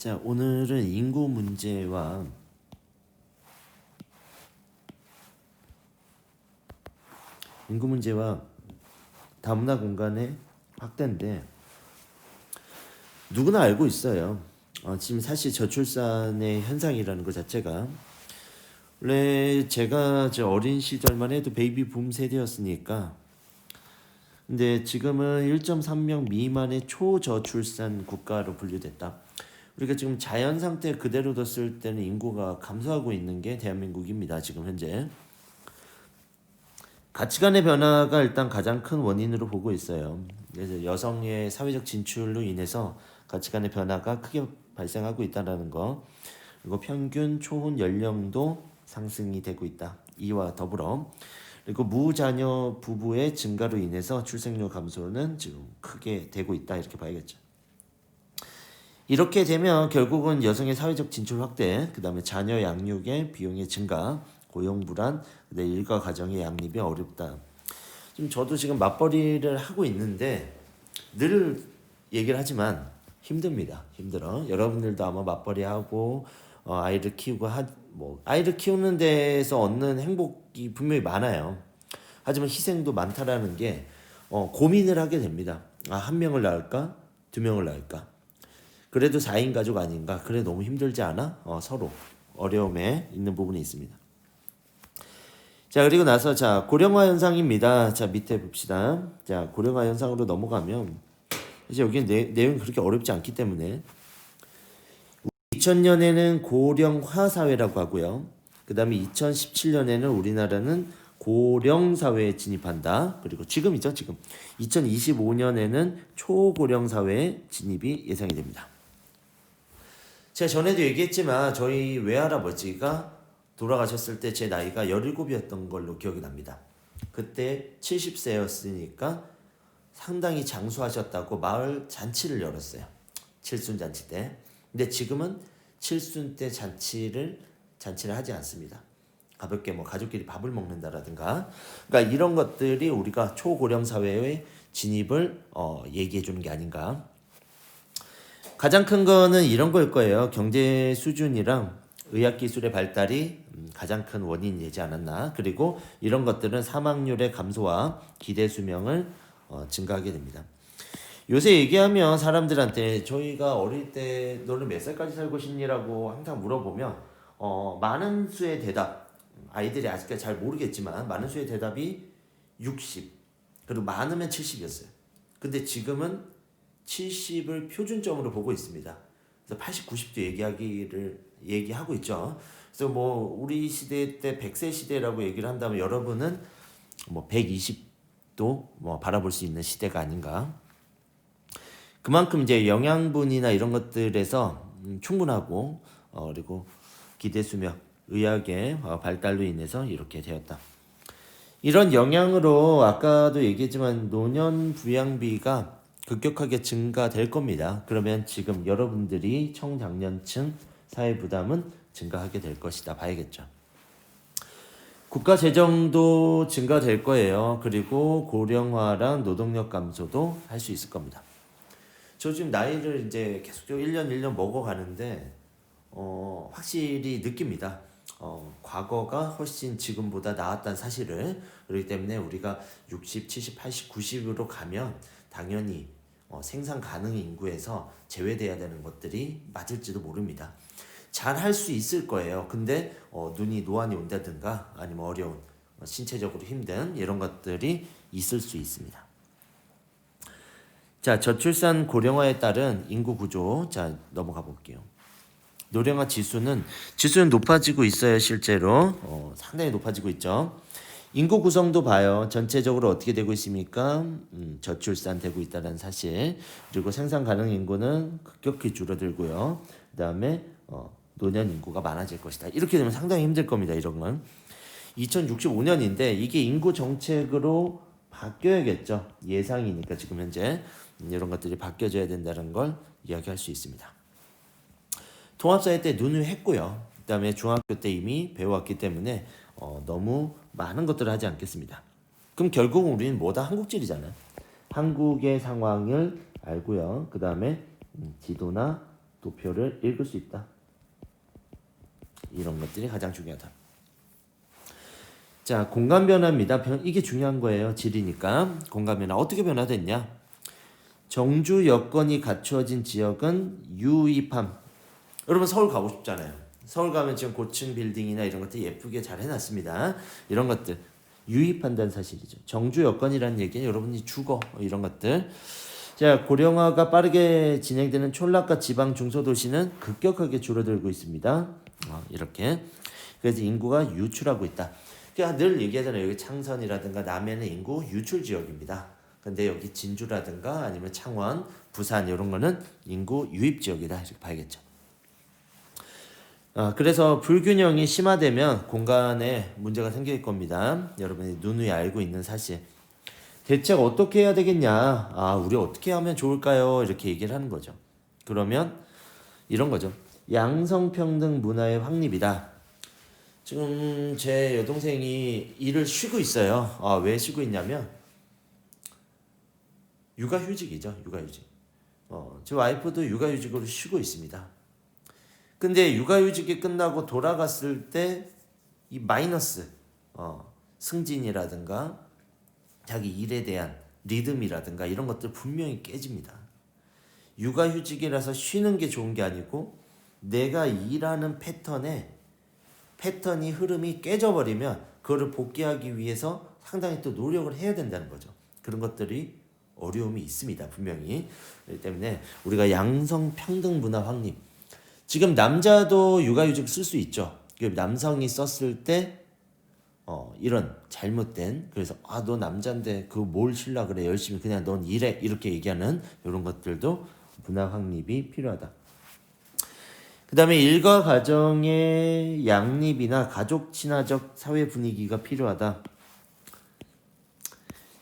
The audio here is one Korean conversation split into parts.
자, 오늘은 인구 문제와 다문화 공간의 확대인데 누구나 알고 있어요. 지금 사실 저출산의 현상이라는 것 자체가 원래 제가 어린 시절만 해도 베이비 붐 세대였으니까 근데 지금은 1.3명 미만의 초저출산 국가로 분류됐다. 우리가 지금 자연 상태 그대로 뒀을 때는 인구가 감소하고 있는 게 대한민국입니다. 지금 현재. 가치관의 변화가 일단 가장 큰 원인으로 보고 있어요. 그래서 여성의 사회적 진출로 인해서 가치관의 변화가 크게 발생하고 있다는 거. 그리고 평균 초혼 연령도 상승이 되고 있다. 이와 더불어 그리고 무자녀 부부의 증가로 인해서 출생률 감소는 지금 크게 되고 있다. 이렇게 봐야겠죠. 이렇게 되면 결국은 여성의 사회적 진출 확대, 그 다음에 자녀 양육의 비용의 증가, 고용 불안, 일가 가정의 양립이 어렵다. 저도 지금 맞벌이를 하고 있는데 늘 얘기를 하지만 힘듭니다. 힘들어. 여러분들도 아마 맞벌이 하고 아이를 키우고 아이를 키우는 데에서 얻는 행복이 분명히 많아요. 하지만 희생도 많다라는 게 고민을 하게 됩니다. 한 명을 낳을까? 두 명을 낳을까? 그래도 4인 가족 아닌가? 그래 너무 힘들지 않아? 서로 어려움에 있는 부분이 있습니다. 자, 그리고 나서 고령화 현상입니다. 자, 밑에 봅시다. 자, 고령화 현상으로 넘어가면 이제 여기 내용이 그렇게 어렵지 않기 때문에 2000년에는 고령화 사회라고 하고요. 그 다음에 2017년에는 우리나라는 고령 사회에 진입한다. 그리고 지금이죠, 지금 2025년에는 초고령 사회에 진입이 예상이 됩니다. 제가 전에도 얘기했지만 저희 외할아버지가 돌아가셨을 때 제 나이가 17이었던 걸로 기억이 납니다. 그때 70세였으니까 상당히 장수하셨다고 마을 잔치를 열었어요. 칠순잔치 때. 근데 지금은 칠순 때 잔치를 하지 않습니다. 가볍게 가족끼리 밥을 먹는다라든가. 그러니까 이런 것들이 우리가 초고령 사회의 진입을 얘기해 주는 게 아닌가. 가장 큰 거는 이런 걸 거예요. 경제 수준이랑 의학기술의 발달이 가장 큰 원인이지 않았나. 그리고 이런 것들은 사망률의 감소와 기대 수명을 증가하게 됩니다. 요새 얘기하면 사람들한테 저희가 어릴 때 너는 몇 살까지 살고 싶니라고 항상 물어보면 많은 수의 대답, 아이들이 아직까지 잘 모르겠지만 많은 수의 대답이 60 그리고 많으면 70이었어요. 근데 지금은 70을 표준점으로 보고 있습니다. 그래서 80, 90도 얘기하고 있죠. 그래서 우리 시대 때 100세 시대라고 얘기를 한다면 여러분은 120도 바라볼 수 있는 시대가 아닌가. 그만큼 이제 영양분이나 이런 것들에서 충분하고 그리고 기대 수명, 의학의 발달로 인해서 이렇게 되었다. 이런 영향으로 아까도 얘기했지만 노년 부양비가 급격하게 증가될 겁니다. 그러면 지금 여러분들이 청장년층 사회 부담은 증가하게 될 것이다 봐야겠죠. 국가 재정도 증가될 거예요. 그리고 고령화랑 노동력 감소도 할 수 있을 겁니다. 저 지금 나이를 이제 계속적으로 1년 먹어가는데 확실히 느낍니다. 과거가 훨씬 지금보다 나았다는 사실을. 그렇기 때문에 우리가 60, 70, 80, 90으로 가면 당연히 생산 가능 인구에서 제외돼야 되는 것들이 맞을지도 모릅니다. 잘 할 수 있을 거예요. 근데 노안이 온다든가 아니면 어려운 신체적으로 힘든 이런 것들이 있을 수 있습니다. 자, 저출산 고령화에 따른 인구 구조. 자, 넘어가 볼게요. 노령화 지수는 높아지고 있어요. 실제로 상당히 높아지고 있죠. 인구 구성도 봐요. 전체적으로 어떻게 되고 있습니까? 저출산 되고 있다는 사실. 그리고 생산 가능 인구는 급격히 줄어들고요. 그 다음에 노년 인구가 많아질 것이다. 이렇게 되면 상당히 힘들 겁니다. 이런 건 2065년인데 이게 인구 정책으로 바뀌어야겠죠. 예상이니까 지금 현재 이런 것들이 바뀌어져야 된다는 걸 이야기할 수 있습니다. 통합사회 때 누누했고요. 그 다음에 중학교 때 이미 배워왔기 때문에 너무 많은 것들을 하지 않겠습니다. 그럼 결국은 우리는 뭐다? 한국질이잖아요. 한국의 상황을 알고요. 그 다음에 지도나 도표를 읽을 수 있다. 이런 것들이 가장 중요하다. 자, 공간 변화입니다. 이게 중요한 거예요. 질이니까. 공간 변화 어떻게 변화됐냐? 정주 여건이 갖추어진 지역은 유입함. 여러분 서울 가고 싶잖아요. 서울 가면 지금 고층 빌딩이나 이런 것들 예쁘게 잘 해놨습니다. 이런 것들 유입한다는 사실이죠. 정주 여건이라는 얘기는 여러분이 주거 이런 것들. 자, 고령화가 빠르게 진행되는 촌락과 지방 중소도시는 급격하게 줄어들고 있습니다. 이렇게. 그래서 인구가 유출하고 있다. 그러니까 늘 얘기하잖아요. 여기 창선이라든가 남해는 인구 유출 지역입니다. 근데 여기 진주라든가 아니면 창원, 부산 이런 거는 인구 유입 지역이다. 이렇게 봐야겠죠. 그래서 불균형이 심화되면 공간에 문제가 생길 겁니다. 여러분이 누누이 알고 있는 사실. 대책 어떻게 해야 되겠냐? 우리 어떻게 하면 좋을까요? 이렇게 얘기를 하는 거죠. 그러면 이런 거죠. 양성평등 문화의 확립이다. 지금 제 여동생이 일을 쉬고 있어요. 왜 쉬고 있냐면 육아휴직이죠. 육아휴직. 제 와이프도 육아휴직으로 쉬고 있습니다. 근데 육아휴직이 끝나고 돌아갔을 때 이 마이너스 승진이라든가 자기 일에 대한 리듬이라든가 이런 것들 분명히 깨집니다. 육아휴직이라서 쉬는 게 좋은 게 아니고 내가 일하는 패턴이 흐름이 깨져버리면 그거를 복귀하기 위해서 상당히 또 노력을 해야 된다는 거죠. 그런 것들이 어려움이 있습니다. 분명히. 그렇기 때문에 우리가 양성평등 문화 확립. 지금 남자도 육아휴직 쓸 수 있죠. 남성이 썼을 때 이런 잘못된 그래서 너 남잔데 그거 뭘 쉬려 그래 열심히 그냥 넌 일해 이렇게 얘기하는 이런 것들도 문화 확립이 필요하다. 그 다음에 일과 가정의 양립이나 가족 친화적 사회 분위기가 필요하다.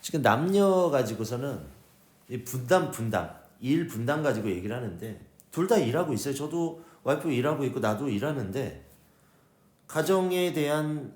지금 남녀 가지고서는 분담 일 분담 가지고 얘기를 하는데 둘 다 일하고 있어요. 저도 와이프 일하고 있고 나도 일하는데 가정에 대한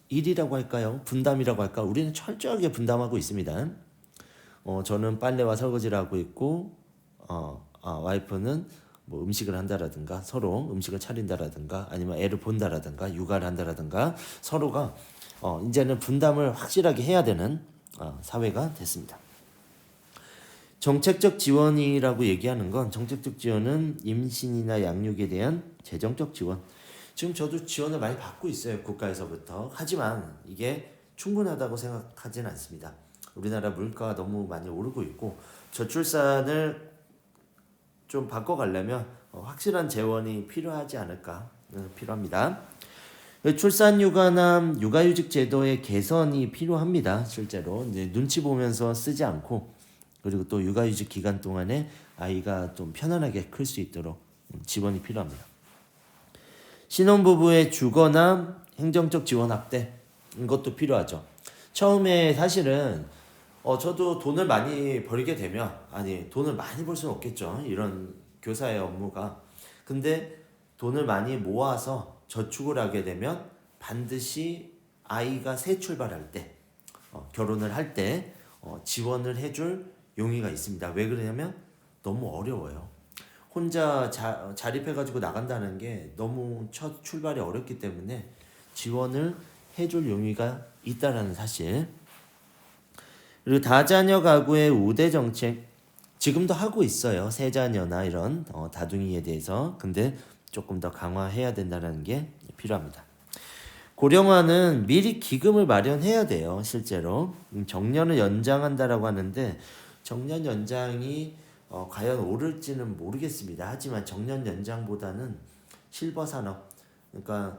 일이라고 할까요? 분담이라고 할까? 우리는 철저하게 분담하고 있습니다. 저는 빨래와 설거지를 하고 있고 와이프는 뭐 음식을 한다라든가 서로 음식을 차린다라든가 아니면 애를 본다라든가 육아를 한다라든가 서로가 이제는 분담을 확실하게 해야 되는 사회가 됐습니다. 정책적 지원이라고 얘기하는 건 정책적 지원은 임신이나 양육에 대한 재정적 지원. 지금 저도 지원을 많이 받고 있어요. 국가에서부터. 하지만 이게 충분하다고 생각하지는 않습니다. 우리나라 물가가 너무 많이 오르고 있고 저출산을 좀 바꿔가려면 확실한 재원이 필요하지 않을까 필요합니다. 출산휴가나 육아휴직 제도의 개선이 필요합니다. 실제로 이제 눈치 보면서 쓰지 않고 그리고 또 육아휴직 기간 동안에 아이가 좀 편안하게 클 수 있도록 지원이 필요합니다. 신혼부부의 주거나 행정적 지원 확대 이것도 필요하죠. 처음에 사실은 저도 돈을 많이 벌게 되면 돈을 많이 벌 수는 없겠죠. 이런 교사의 업무가. 근데 돈을 많이 모아서 저축을 하게 되면 반드시 아이가 새 출발할 때 결혼을 할 때 지원을 해줄 용의가 있습니다. 왜 그러냐면 너무 어려워요. 혼자 자립해가지고 나간다는 게 너무 첫 출발이 어렵기 때문에 지원을 해줄 용의가 있다라는 사실. 그리고 다자녀 가구의 우대 정책 지금도 하고 있어요. 세자녀나 이런 다둥이에 대해서. 근데 조금 더 강화해야 된다는 게 필요합니다. 고령화는 미리 기금을 마련해야 돼요. 실제로 정년을 연장한다라고 하는데 정년 연장이 과연 오를지는 모르겠습니다. 하지만 정년 연장보다는 실버 산업, 그러니까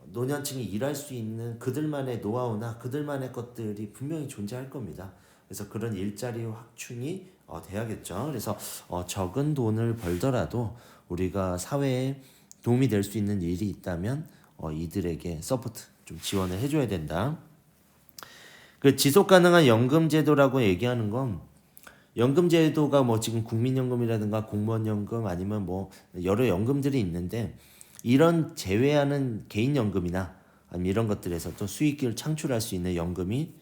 노년층이 일할 수 있는 그들만의 노하우나 그들만의 것들이 분명히 존재할 겁니다. 그래서 그런 일자리 확충이 돼야겠죠. 그래서 적은 돈을 벌더라도 우리가 사회에 도움이 될 수 있는 일이 있다면 이들에게 서포트 좀 지원을 해줘야 된다. 그 지속 가능한 연금 제도라고 얘기하는 건 연금 제도가 뭐 지금 국민연금이라든가 공무원연금 아니면 뭐 여러 연금들이 있는데 이런 제외하는 개인연금이나 아니면 이런 것들에서 또 수익을 창출할 수 있는 연금이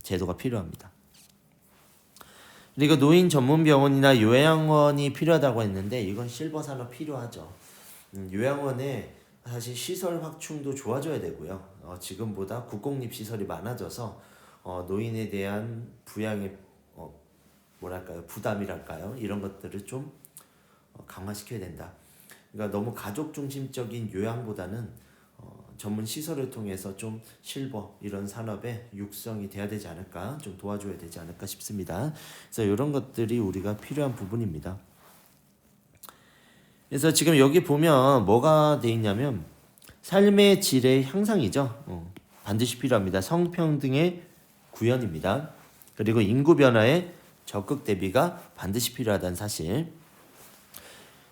제도가 필요합니다. 그리고 노인 전문 병원이나 요양원이 필요하다고 했는데 이건 실버 산업 필요하죠. 요양원에 사실 시설 확충도 좋아져야 되고요. 지금보다 국공립 시설이 많아져서 노인에 대한 부양의 뭐랄까요, 부담이랄까요, 이런 것들을 좀 강화시켜야 된다. 그러니까 너무 가족 중심적인 요양보다는 전문 시설을 통해서 좀 실버 이런 산업의 육성이 돼야 되지 않을까, 좀 도와줘야 되지 않을까 싶습니다. 그래서 이런 것들이 우리가 필요한 부분입니다. 그래서 지금 여기 보면 뭐가 돼 있냐면 삶의 질의 향상이죠. 반드시 필요합니다. 성평등의 구현입니다. 그리고 인구 변화에 적극 대비가 반드시 필요하다는 사실.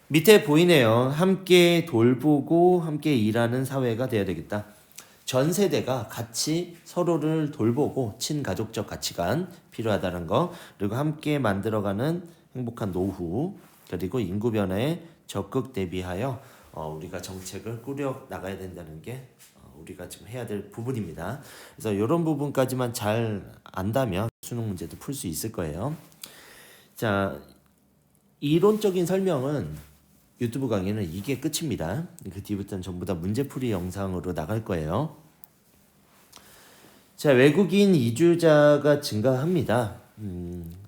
밑에 보이네요. 함께 돌보고 함께 일하는 사회가 돼야 되겠다. 전 세대가 같이 서로를 돌보고 친가족적 가치관 필요하다는 거, 그리고 함께 만들어가는 행복한 노후, 그리고 인구 변화에 적극 대비하여 우리가 정책을 꾸려 나가야 된다는 게 우리가 지금 해야 될 부분입니다. 그래서 이런 부분까지만 잘 안다면 수능 문제도 풀 수 있을 거예요. 자, 이론적인 설명은 유튜브 강의는 이게 끝입니다. 그 뒤부터는 전부 다 문제풀이 영상으로 나갈 거예요. 자, 외국인 이주자가 증가합니다.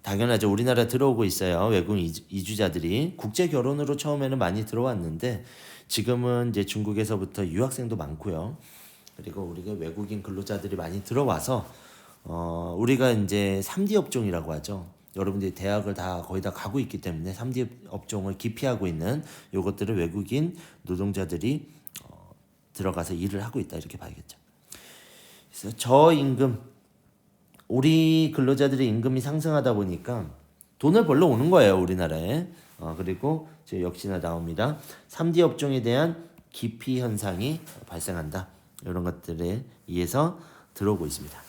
당연하죠. 우리나라 들어오고 있어요. 외국인 이주자들이 국제 결혼으로 처음에는 많이 들어왔는데 지금은 이제 중국에서부터 유학생도 많고요. 그리고 우리가 외국인 근로자들이 많이 들어와서 우리가 이제 3D 업종이라고 하죠. 여러분들이 대학을 다 거의 다 가고 있기 때문에 3D 업종을 기피하고 있는 요것들을 외국인 노동자들이 들어가서 일을 하고 있다, 이렇게 봐야겠죠. 그래서 저임금, 우리 근로자들의 임금이 상승하다 보니까 돈을 벌러 오는 거예요, 우리나라에. 그리고 역시나 나옵니다. 3D 업종에 대한 기피 현상이 발생한다. 이런 것들에 의해서 들어오고 있습니다.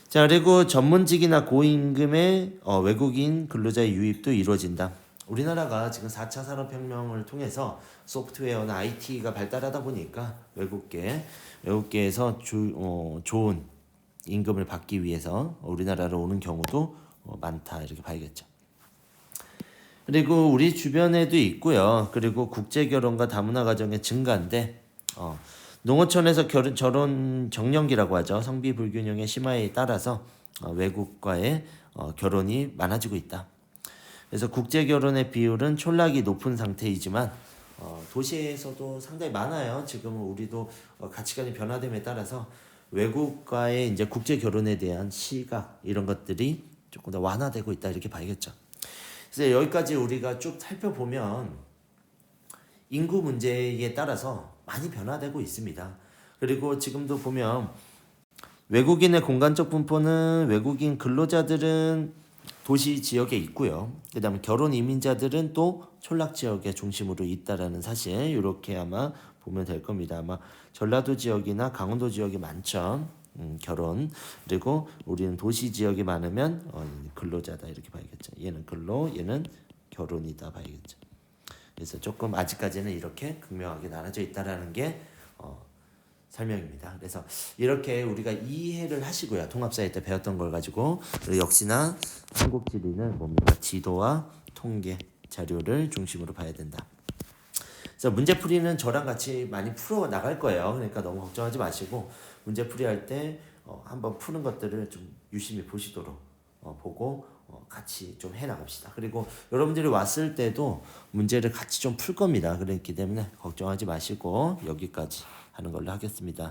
자, 그리고 전문직이나 고임금의 외국인 근로자의 유입도 이루어진다. 우리나라가 지금 4차 산업혁명을 통해서 소프트웨어나 IT가 발달하다 보니까 외국계에서 좋은 임금을 받기 위해서 우리나라로 오는 경우도 많다, 이렇게 봐야겠죠. 그리고 우리 주변에도 있고요. 그리고 국제결혼과 다문화 가정의 증가인데 농어촌에서 결혼 정년기라고 하죠. 성비 불균형의 심화에 따라서 외국과의 결혼이 많아지고 있다. 그래서 국제 결혼의 비율은 촌락이 높은 상태이지만 도시에서도 상당히 많아요. 지금은 우리도 가치관이 변화됨에 따라서 외국과의 이제 국제 결혼에 대한 시각, 이런 것들이 조금 더 완화되고 있다, 이렇게 봐야겠죠. 그래서 여기까지 우리가 쭉 살펴보면 인구 문제에 따라서 많이 변화되고 있습니다. 그리고 지금도 보면 외국인의 공간적 분포는 외국인 근로자들은 도시 지역에 있고요. 그 다음에 결혼 이민자들은 또 촌락 지역에 중심으로 있다라는 사실, 이렇게 아마 보면 될 겁니다. 아마 전라도 지역이나 강원도 지역이 많죠. 결혼. 그리고 우리는 도시 지역이 많으면 근로자다, 이렇게 봐야겠죠. 얘는 근로, 얘는 결혼이다 봐야겠죠. 그래서 조금 아직까지는 이렇게 극명하게 나눠져 있다라는 게 설명입니다. 그래서 이렇게 우리가 이해를 하시고요. 통합사회 때 배웠던 걸 가지고, 그리고 역시나 한국지리는 뭡니까? 지도와 통계 자료를 중심으로 봐야 된다. 그래서 문제풀이는 저랑 같이 많이 풀어 나갈 거예요. 그러니까 너무 걱정하지 마시고 문제풀이 할 때 한번 푸는 것들을 좀 유심히 보시도록 보고 같이 좀 해나갑시다. 그리고 여러분들이 왔을 때도 문제를 같이 좀 풀 겁니다. 그렇기 때문에 걱정하지 마시고 여기까지 하는 걸로 하겠습니다.